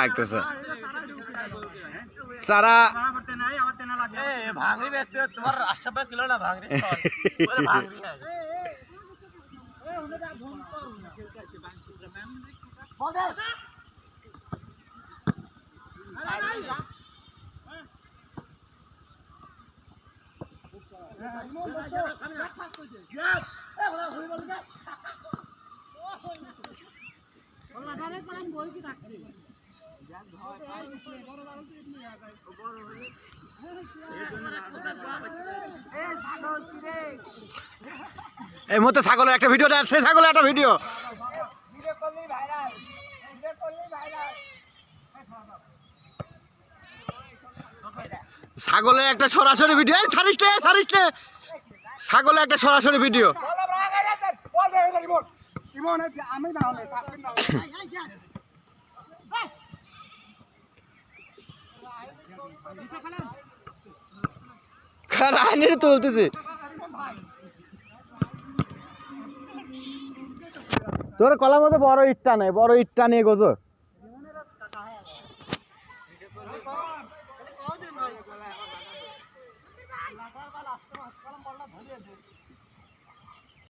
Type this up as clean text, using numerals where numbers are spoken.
লাগতেছে সারা ভাঙড়ি বেচতে তোমার আশাপা কিলো না ভাঙড়ি ভাঙড়ি এই মুহূর্তে ছাগলের একটা ভিডিও আছে, ছাগলের একটা ভিডিও ছাগলের একটা সরাসরি ভিডিও ছাড়িস ছাগলের একটা সরাসরি ভিডিও রানির তুলতেছে তোর কলার মধ্যে বড় ইটটা নেই, বড় ইটটা নিয়ে গোজো